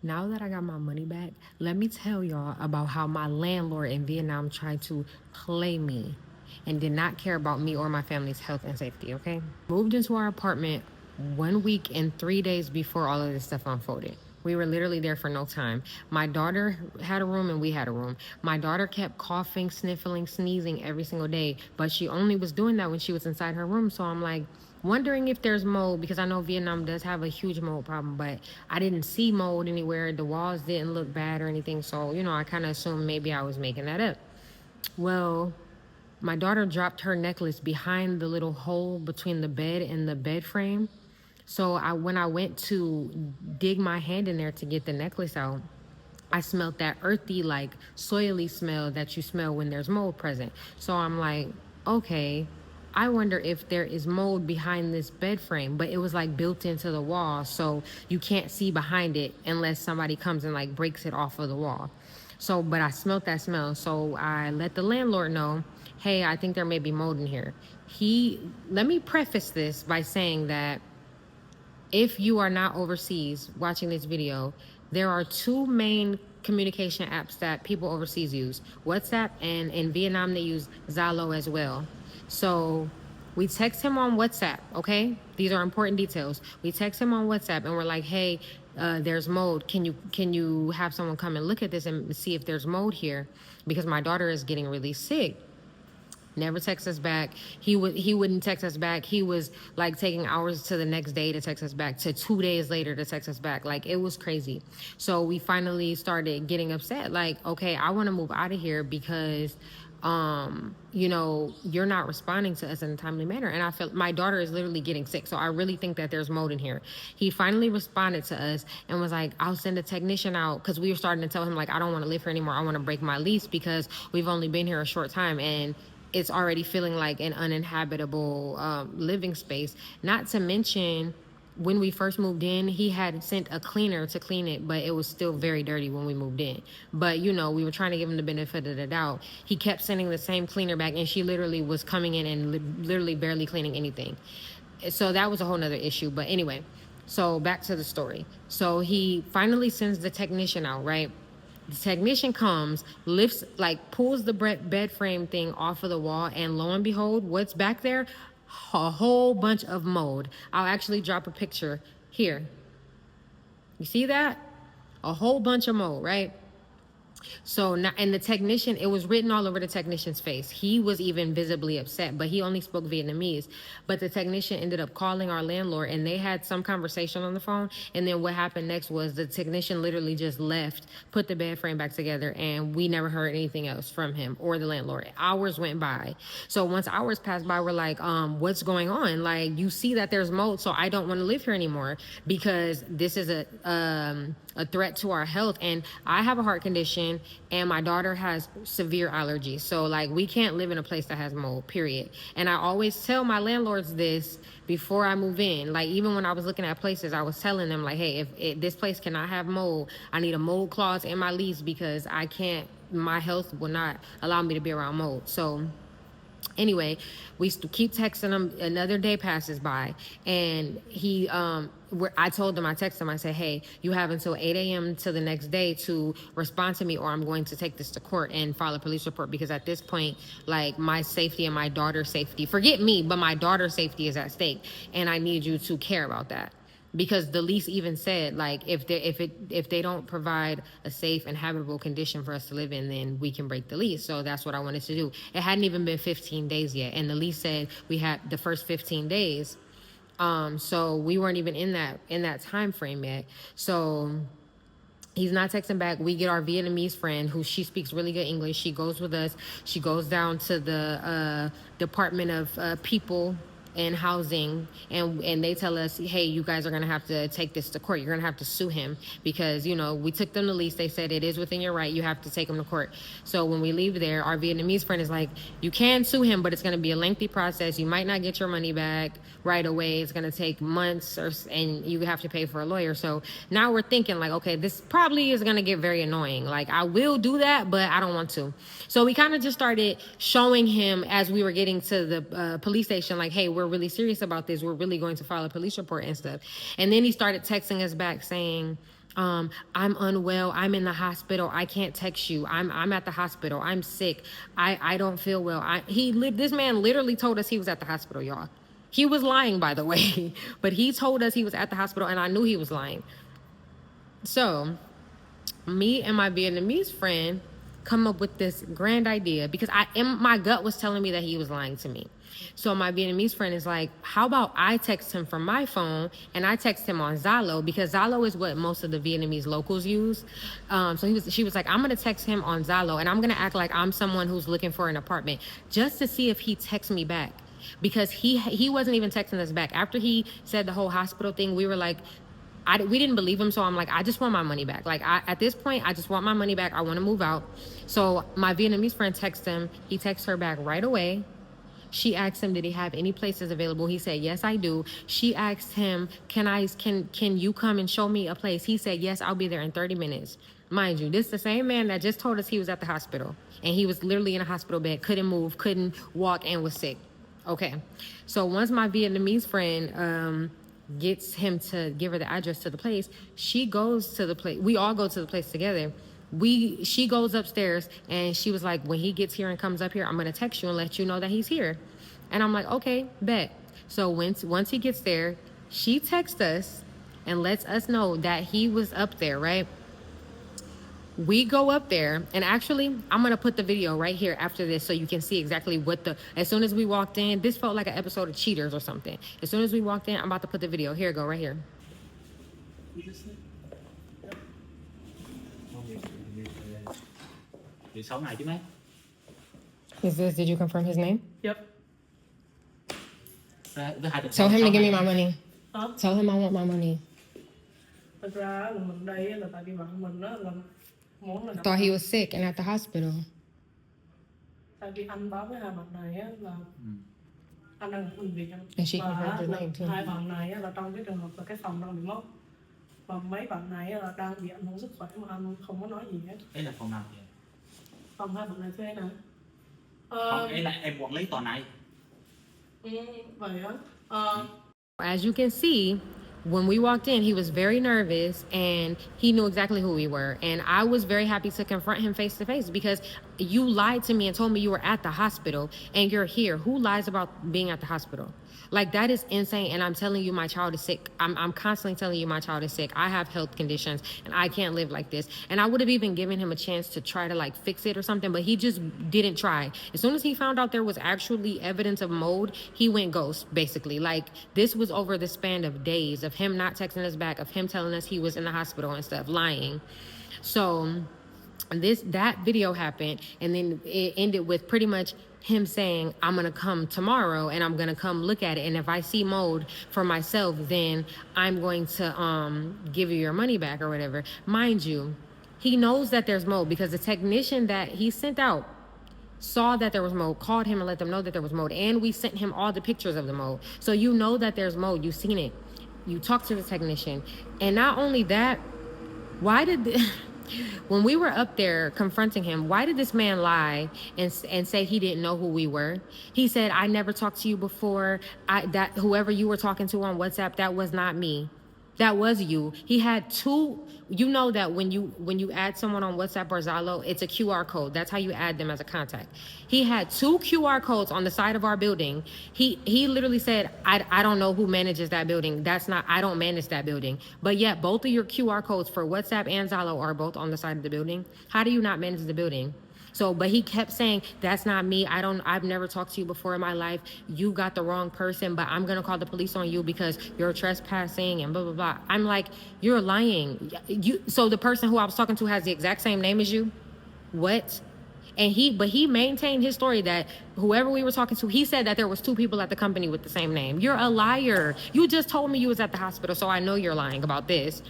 Now that I got my money back, let me tell y'all about how my landlord in Vietnam tried to play me and did not care about me or my family's health and safety, okay? Moved into our apartment 1 week and 3 days before all of this stuff unfolded. We were literally there for no time. My daughter had a room and we had a room. My daughter kept coughing, sniffling, sneezing every single day, but she only was doing that when she was inside her room. So I'm like, wondering if there's mold, because I know Vietnam does have a huge mold problem, but I didn't see mold anywhere. The walls didn't look bad or anything. So, I kind of assumed maybe I was making that up. Well, my daughter dropped her necklace behind the little hole between the bed and the bed frame. So when I went to dig my hand in there to get the necklace out, I smelled that earthy, like soily smell that you smell when there's mold present. So I'm like, okay, I wonder if there is mold behind this bed frame, but it was like built into the wall. So you can't see behind it unless somebody comes and like breaks it off of the wall. So, but I smelled that smell. So I let the landlord know, hey, I think there may be mold in here. Let me preface this by saying that if you are not overseas watching this video, there are two main communication apps that people overseas use: WhatsApp, and in Vietnam they use Zalo as well. So we text him on WhatsApp, okay? These are important details. We text him on WhatsApp and we're like, hey, there's mold. Can you have someone come and look at this and see if there's mold here? Because my daughter is getting really sick. Never text us back. He wouldn't text us back. He was like taking hours to the next day to text us back, to 2 days later to text us back. Like, it was crazy. So we finally started getting upset. Like, okay, I want to move out of here because you're not responding to us in a timely manner. And I feel my daughter is literally getting sick. So I really think that there's mold in here. He finally responded to us and was like, I'll send a technician out, because we were starting to tell him, like, I don't want to live here anymore. I want to break my lease because we've only been here a short time and it's already feeling like an uninhabitable living space. Not to mention, when we first moved in, he had sent a cleaner to clean it, but it was still very dirty when we moved in. But, we were trying to give him the benefit of the doubt. He kept sending the same cleaner back, and she literally was coming in and literally barely cleaning anything. So that was a whole nother issue. But anyway, so back to the story. So he finally sends the technician out, right? The technician comes, lifts, like pulls the bed frame thing off of the wall, and lo and behold, what's back there? A whole bunch of mold. I'll actually drop a picture here. You see that? A whole bunch of mold, right? So now, and the technician, it was written all over the technician's face. He was even visibly upset, but he only spoke Vietnamese. But the technician ended up calling our landlord, and they had some conversation on the phone. And then what happened next was the technician literally just left, put the bed frame back together, and we never heard anything else from him or the landlord. Hours went by. So once hours passed by, we're like, what's going on? Like, you see that there's mold, so I don't want to live here anymore because this is a threat to our health. And I have a heart condition and my daughter has severe allergies. So like, we can't live in a place that has mold, period. And I always tell my landlords this before I move in. Like, even when I was looking at places, I was telling them, like, hey, if this place cannot have mold, I need a mold clause in my lease because my health will not allow me to be around mold. So anyway, we keep texting him. Another day passes by, and I told him, I texted him, I said, hey, you have until 8 a.m. to the next day to respond to me, or I'm going to take this to court and file a police report, because at this point, like, my safety and my daughter's safety, forget me, but my daughter's safety is at stake, and I need you to care about that. Because the lease even said, like, if they don't provide a safe and habitable condition for us to live in, then we can break the lease. So that's what I wanted to do. It hadn't even been 15 days yet, and the lease said we had the first 15 days. So we weren't even in that time frame yet. So he's not texting back. We get our Vietnamese friend, who she speaks really good English. She goes with us. She goes down to the Department of People and Housing, and they tell us, hey, you guys are gonna have to take this to court. You're gonna have to sue him because we took them the lease. They said it is within your right. You have to take him to court. So when we leave there, our Vietnamese friend is like, you can sue him, but it's gonna be a lengthy process. You might not get your money back right away. It's gonna take months, and you have to pay for a lawyer. So now we're thinking, like, okay, this probably is gonna get very annoying. Like, I will do that, but I don't want to. So we kind of just started showing him as we were getting to the police station, like, hey, we're really serious about this. We're really going to file a police report and stuff. And then he started texting us back saying, I'm unwell, I'm in the hospital, I can't text you, I'm at the hospital, I'm sick, I don't feel well. This man literally told us he was at the hospital, y'all. He was lying, by the way. But he told us he was at the hospital, and I knew he was lying. So me and my Vietnamese friend come up with this grand idea, because my gut was telling me that he was lying to me. So my Vietnamese friend is like, how about I text him from my phone, and I text him on Zalo, because Zalo is what most of the Vietnamese locals use. So she was like, I'm gonna text him on Zalo, and I'm gonna act like I'm someone who's looking for an apartment, just to see if he texts me back, because he wasn't even texting us back. After he said the whole hospital thing, we were like, we didn't believe him. So I'm like, I just want my money back. Like, at this point, I just want my money back. I want to move out. So my Vietnamese friend texts him. He texts her back right away. She asked him, did he have any places available? He said, yes, I do. She asked him, can you come and show me a place? He said, yes, I'll be there in 30 minutes. Mind you, this is the same man that just told us he was at the hospital. And he was literally in a hospital bed, couldn't move, couldn't walk, and was sick. Okay. So once my Vietnamese friend gets him to give her the address to the place, she goes to the place. We all go to the place together. She goes upstairs, and she was like, when he gets here and comes up here, I'm gonna text you and let you know that he's here. And I'm like, okay, bet. So once he gets there, she texts us and lets us know that he was up there, right? We go up there, and actually, I'm gonna put the video right here after this so you can see exactly as soon as we walked in, this felt like an episode of Cheaters or something. As soon as we walked in, I'm about to put the video. Here, go right here. Did you confirm his name? Yep. Tell him to give me my money. Tell him I want my money. Thật ra là mình đây là tại vì bạn mình là muốn là Thought he was sick and at the hospital. Tại vì anh báo với hai bạn này là anh đang ở bệnh viện. And she confirmed his name too. Hai bạn này là trong cái trường hợp là cái phòng đang bị mất. Và mấy bạn này là đang bị ảnh hưởng sức khỏe mà anh không có nói gì hết. Đấy là phòng nào vậy? Phòng hai bạn này thuê nè. Phòng ấy là em quản lý tòa này. Vậy á. As you can see, when we walked in, he was very nervous, and he knew exactly who we were. And I was very happy to confront him face to face, because you lied to me and told me you were at the hospital, and you're here. Who lies about being at the hospital? Like, that is insane. And I'm telling you, my child is sick. I'm constantly telling you my child is sick. I have health conditions, and I can't live like this. And I would have even given him a chance to try to like fix it or something, but he just didn't try. As soon as he found out there was actually evidence of mold, he went ghost, basically. Like, this was over the span of days of him not texting us back, of him telling us he was in the hospital and stuff, lying. So that video happened, and then it ended with pretty much him saying, I'm gonna come tomorrow and I'm gonna come look at it, and if I see mold for myself, then I'm going to give you your money back or whatever. Mind you, he knows that there's mold, because the technician that he sent out saw that there was mold, called him and let them know that there was mold, and we sent him all the pictures of the mold. So you know that there's mold, you've seen it, you talked to the technician. And not only that, when we were up there confronting him, why did this man lie and say he didn't know who we were? He said, I never talked to you before. That whoever you were talking to on WhatsApp, that was not me. That was you. He had two. You know that when you add someone on WhatsApp or Zalo, it's a QR code. That's how you add them as a contact. He had two QR codes on the side of our building. He literally said, I don't know who manages that building. I don't manage that building. But yet both of your QR codes for WhatsApp and Zalo are both on the side of the building. How do you not manage the building? So, but he kept saying, that's not me. I've never talked to you before in my life. You got the wrong person, but I'm going to call the police on you because you're trespassing and blah, blah, blah. I'm like, you're lying. So the person who I was talking to has the exact same name as you? What? And he maintained his story that whoever we were talking to, he said that there was two people at the company with the same name. You're a liar. You just told me you was at the hospital, so I know you're lying about this.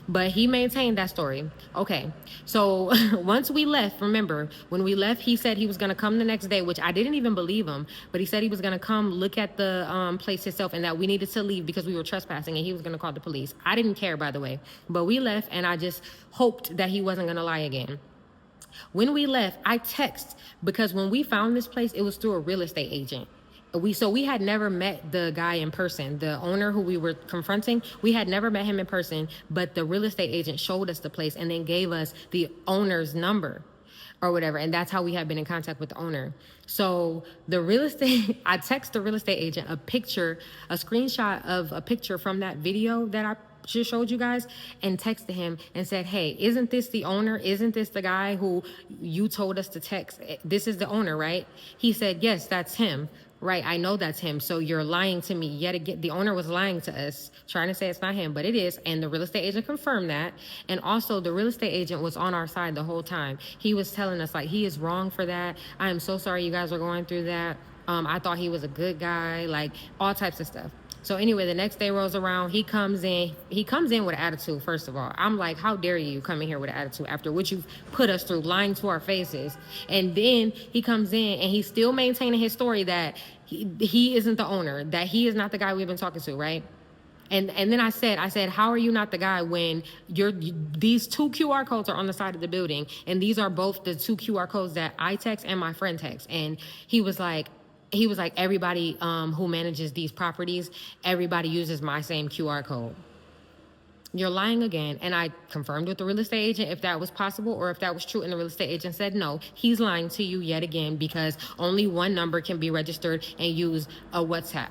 But he maintained that story. Okay, so once we left, remember, when we left, he said he was going to come the next day, which I didn't even believe him. But he said he was going to come look at the place itself, and that we needed to leave because we were trespassing, and he was going to call the police. I didn't care, by the way. But we left, and I just hoped that he wasn't going to lie again. When we left, I text, because when we found this place, it was through a real estate agent. we had never met the guy in person, the owner who we were confronting. We had never met him in person, but the real estate agent showed us the place and then gave us the owner's number or whatever, and that's how we had been in contact with the owner. So the real estate I text the real estate agent a screenshot of a picture from that video that I just showed you guys, and texted him and said, hey, isn't this the owner? Isn't this the guy who you told us to text? This is the owner, right? He said, yes, that's him. Right, I know that's him. So you're lying to me yet again. The owner was lying to us, trying to say it's not him, but it is. And the real estate agent confirmed that. And also the real estate agent was on our side the whole time. He was telling us like, he is wrong for that. I am so sorry you guys are going through that. I thought he was a good guy, like all types of stuff. So anyway, the next day rolls around. He comes in with an attitude, first of all. I'm like, how dare you come in here with an attitude after what you've put us through, lying to our faces. And then he comes in and he's still maintaining his story that he isn't the owner, that he is not the guy we've been talking to, right? And then I said, how are you not the guy when these two QR codes are on the side of the building, and these are both the two QR codes that I text and my friend text. And he was like, everybody who manages these properties, everybody uses my same QR code. You're lying again. And I confirmed with the real estate agent if that was possible or if that was true. And the real estate agent said, no, he's lying to you yet again because only one number can be registered and use a WhatsApp.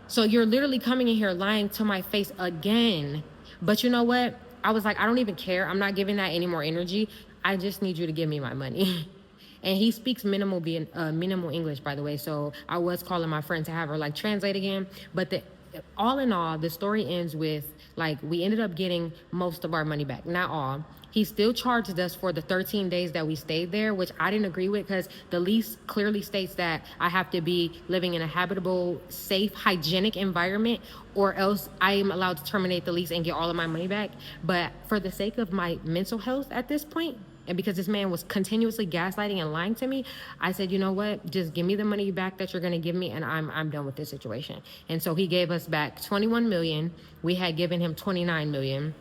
So you're literally coming in here lying to my face again. But you know what? I was like, I don't even care. I'm not giving that any more energy. I just need you to give me my money. And he speaks minimal English, by the way. So I was calling my friend to have her like translate again. But all in all, the story ends with like, we ended up getting most of our money back. Not all. He still charged us for the 13 days that we stayed there, which I didn't agree with because the lease clearly states that I have to be living in a habitable, safe, hygienic environment, or else I am allowed to terminate the lease and get all of my money back. But for the sake of my mental health at this point, and because this man was continuously gaslighting and lying to me, I said, you know what? Just give me the money back that you're going to give me, and I'm done with this situation. And so he gave us back $21 million. We had given him $29 million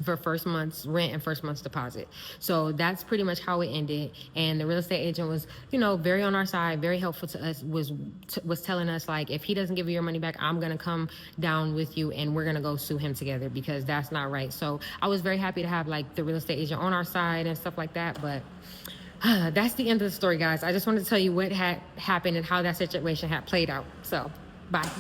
for first month's rent and first month's deposit. So that's pretty much how it ended. And the real estate agent was, very on our side, very helpful to us, was telling us like, if he doesn't give you your money back, I'm going to come down with you and we're going to go sue him together because that's not right. So I was very happy to have like the real estate agent on our side and stuff like that. But that's the end of the story, guys. I just wanted to tell you what had happened and how that situation had played out. So bye.